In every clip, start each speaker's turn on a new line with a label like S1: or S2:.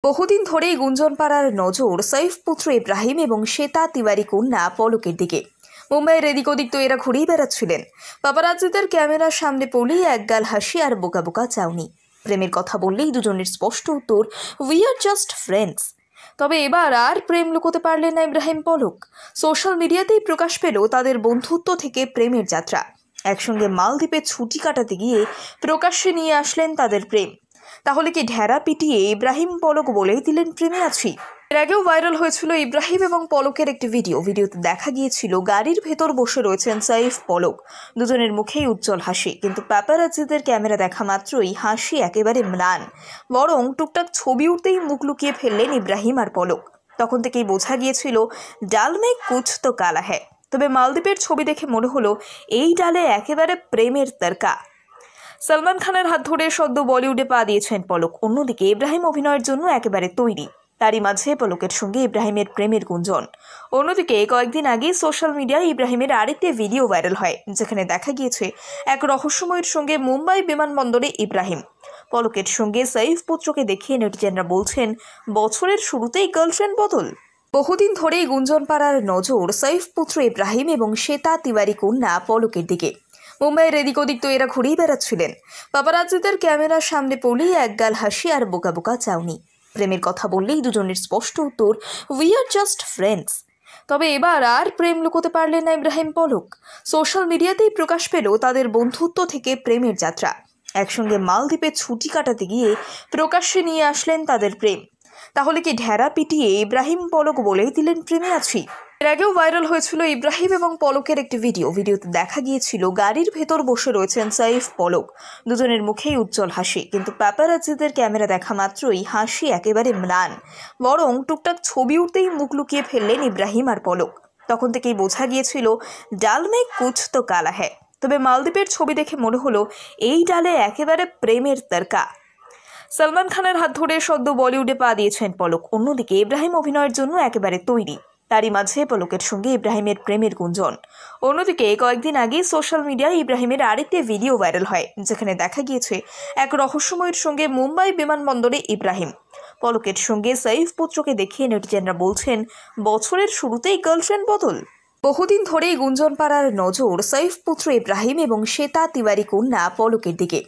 S1: বহুদিন ধরেই গুঞ্জন পাড়ার নজর সাইফ পুত্র ইব্রাহিম এবং শ্বেতা তিওয়ারি কন্যা পলকের দিকে। মুম্বাইয়ের এদিক ওদিক তো এরা ঘুরেই বেড়াচ্ছিলেন। পাপারাজ্জিদের ক্যামেরার সামনে পড়লেই একগাল হাসি আর বোকা বোকা চাউনি। প্রেমের কথা বললেই দুজনের স্পষ্ট উত্তর, উই আর জাস্ট ফ্রেন্ডস। তবে এবার আর প্রেম লুকোতে পারলেন না ইব্রাহিম পলক। সোশ্যাল মিডিয়াতেই প্রকাশ পেল তাদের বন্ধুত্ব থেকে প্রেমের যাত্রা। একসঙ্গে মালদ্বীপে ছুটি কাটাতে গিয়ে প্রকাশ্যে নিয়ে আসলেন তাদের প্রেম। তাহলে কি ঢেরা পিটিয়ে ইব্রাহিম পলক বলেই দিলেন প্রেমে আছি? এর আগেও ভাইরাল হয়েছিল ইব্রাহিম এবং পলকের একটি ভিডিওতে দেখা গিয়েছিল গাড়ির ভেতর বসে রয়েছেন সাইফ পলক। দুজনের মুখেই উজ্জ্বল হাসি, কিন্তু প্যাপারাজ্জিদের ক্যামেরা দেখা মাত্রই হাসি একেবারে ম্লান। বরং টুকটাক ছবি উঠতেই মুখ লুকিয়ে ফেললেন ইব্রাহিম আর পলক। তখন থেকেই বোঝা গিয়েছিল ডাল মে কুছ তো কালা হ্যায়। তবে মালদ্বীপের ছবি দেখে মনে হলো এই ডালে একেবারে প্রেমের তরকা। সলমান খানের হাত ধরে সদ্য বলিউডে পা দিয়েছেন পলক। অন্যদিকে ইব্রাহিম অভিনয়ের জন্য একেবারে তৈরি। তারই মাঝে পলকের সঙ্গে ইব্রাহিমের প্রেমের গুঞ্জন। অন্যদিকে কয়েকদিন আগে সোশ্যাল মিডিয়ায় ইব্রাহিমের আরেকটি ভিডিও ভাইরাল হয়, যেখানে দেখা গিয়েছে এক রহস্যময়ের সঙ্গে মুম্বাই বিমানবন্দরে ইব্রাহিম। পলকের সঙ্গে সাইফ পুত্রকে দেখিয়ে নেটিজেনরা বলছেন, বছরের শুরুতেই গার্লফ্রেন্ড বদল। বহুদিন ধরেই গুঞ্জন পাড়ার নজর সাইফ পুত্র ইব্রাহিম এবং শ্বেতা তিওয়ারি কন্যা পলকের দিকে। মুম্বাইয়ের এদিক ওদিক তো এরা ঘুরেই বেড়াচ্ছিলেন। পাপারাজ্জিদের ক্যামেরার সামনে পড়লেই একগাল হাসি আর বোকা বোকা চাউনি। প্রেমের কথা বললেই দুজনের স্পষ্ট উত্তর, উই আর জাস্ট ফ্রেন্ডস। তবে এবার আর প্রেম লুকোতে পারলেন না ইব্রাহিম পলক। সোশ্যাল মিডিয়াতেই প্রকাশ পেল তাদের বন্ধুত্ব থেকে প্রেমের যাত্রা। একসঙ্গে মালদ্বীপে ছুটি কাটাতে গিয়ে প্রকাশ্যে নিয়ে আসলেন তাদের প্রেম। তাহলে কি ঢেরা পিটিয়ে ইব্রাহিম পলক বলেই দিলেন প্রেমে আছি? এর আগেও ভাইরাল হয়েছিল ইব্রাহিম এবং পলকের একটি ভিডিওতে দেখা গিয়েছিল গাড়ির ভেতর বসে রয়েছেন সাইফ পলক। দুজনের মুখেই উজ্জ্বল হাসি, কিন্তু প্যাপারাজ্জিদের ক্যামেরা দেখা মাত্রই হাসি একেবারে ম্লান। বরং টুকটাক ছবি উঠতেই মুখ লুকিয়ে ফেললেন ইব্রাহিম আর পলক। তখন থেকেই বোঝা গিয়েছিল ডাল মে কুছ তো কালা হ্যায়। তবে মালদ্বীপের ছবি দেখে মনে হলো এই ডালে একেবারে প্রেমের তরকা। সলমান খানের হাত ধরে সদ্য বলিউডে পা দিয়েছেন পলক। অন্যদিকে ইব্রাহিম অভিনয়ের জন্য একেবারে তৈরি। তারই মাঝে পলকের সঙ্গে ইব্রাহিমের প্রেমের গুঞ্জন। অন্যদিকে কয়েকদিন আগে সোশ্যাল মিডিয়ায় ইব্রাহিমের আরেকটি ভিডিও ভাইরাল হয়, যেখানে দেখা গিয়েছে এক রহস্যময়ের সঙ্গে মুম্বাই বিমানবন্দরে ইব্রাহিম। পলকের সঙ্গে সাইফ পুত্রকে দেখিয়ে নেটিজেনরা বলছেন, বছরের শুরুতেই গার্লফ্রেন্ড বদল। বহুদিন ধরেই গুঞ্জন পাড়ার নজর সাইফ পুত্র ইব্রাহিম এবং শ্বেতা তিওয়ারি কন্যা পলকের দিকে।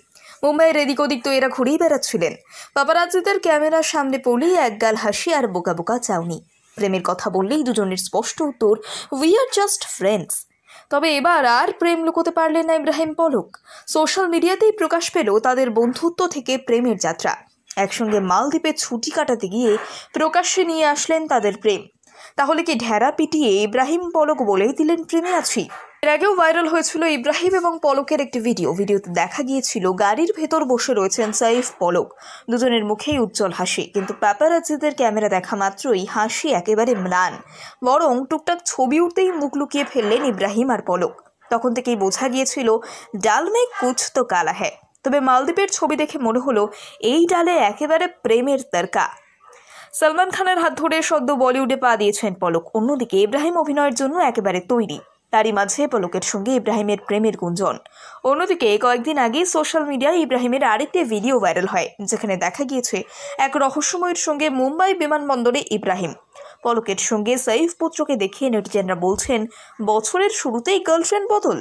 S1: মুম্বাইয়ের এদিক ওদিক তো এরা ঘুরেই বেড়াচ্ছিলেন। পাপারাজ্জিদের ক্যামেরার সামনে পড়লেই একগাল হাসি আর বোকা বোকা চাউনি। প্রেমের কথা বললেই দুজনের স্পষ্ট উত্তর, উই আর জাস্ট ফ্রেন্ডস। তবে এবার আর প্রেম লুকোতে পারলেন না ইব্রাহিম পলক। সোশ্যাল মিডিয়াতেই প্রকাশ পেল তাদের বন্ধুত্ব থেকে প্রেমের যাত্রা। একসঙ্গে মালদ্বীপে ছুটি কাটাতে গিয়ে প্রকাশ্যে নিয়ে আসলেন তাদের প্রেম। তাহলে কি ঢেরা পিটিয়ে ইব্রাহিম পলক বলেই দিলেন প্রেমে আছি? এর আগেও ভাইরাল হয়েছিল ইব্রাহিম এবং পলকের একটি ভিডিওতে দেখা গিয়েছিল গাড়ির ভেতর বসে রয়েছেন সাইফ পলক। দুজনের মুখেই উজ্জ্বল হাসি, কিন্তু প্যাপারাজ্জিদের ক্যামেরা দেখা মাত্রই হাসি একেবারে ম্লান। বরং টুকটাক ছবি উঠতেই মুখ লুকিয়ে ফেললেন ইব্রাহিম আর পলক। তখন থেকেই বোঝা গিয়েছিল ডাল মে কুছ তো কালা হ্যায়। তবে মালদ্বীপের ছবি দেখে মনে হলো এই ডালে একেবারে প্রেমের তরকা। সলমান খানের হাত ধরে সদ্য বলিউডে পা দিয়েছেন পলক। অন্যদিকে ইব্রাহিম অভিনয়ের জন্য একেবারে তৈরি। তারই মাঝে পলকের সঙ্গে ইব্রাহিমের প্রেমের গুঞ্জন। অন্যদিকে কয়েকদিন আগে সোশ্যাল মিডিয়ায় ইব্রাহিমের আরেকটি ভিডিও ভাইরাল হয়, যেখানে দেখা গিয়েছে এক রহস্যময়ের সঙ্গে মুম্বাই বিমানবন্দরে ইব্রাহিম। পলকের সঙ্গে সাইফ পুত্রকে দেখিয়ে নেটিজেনরা বলছেন, বছরের শুরুতেই গার্লফ্রেন্ড বদল।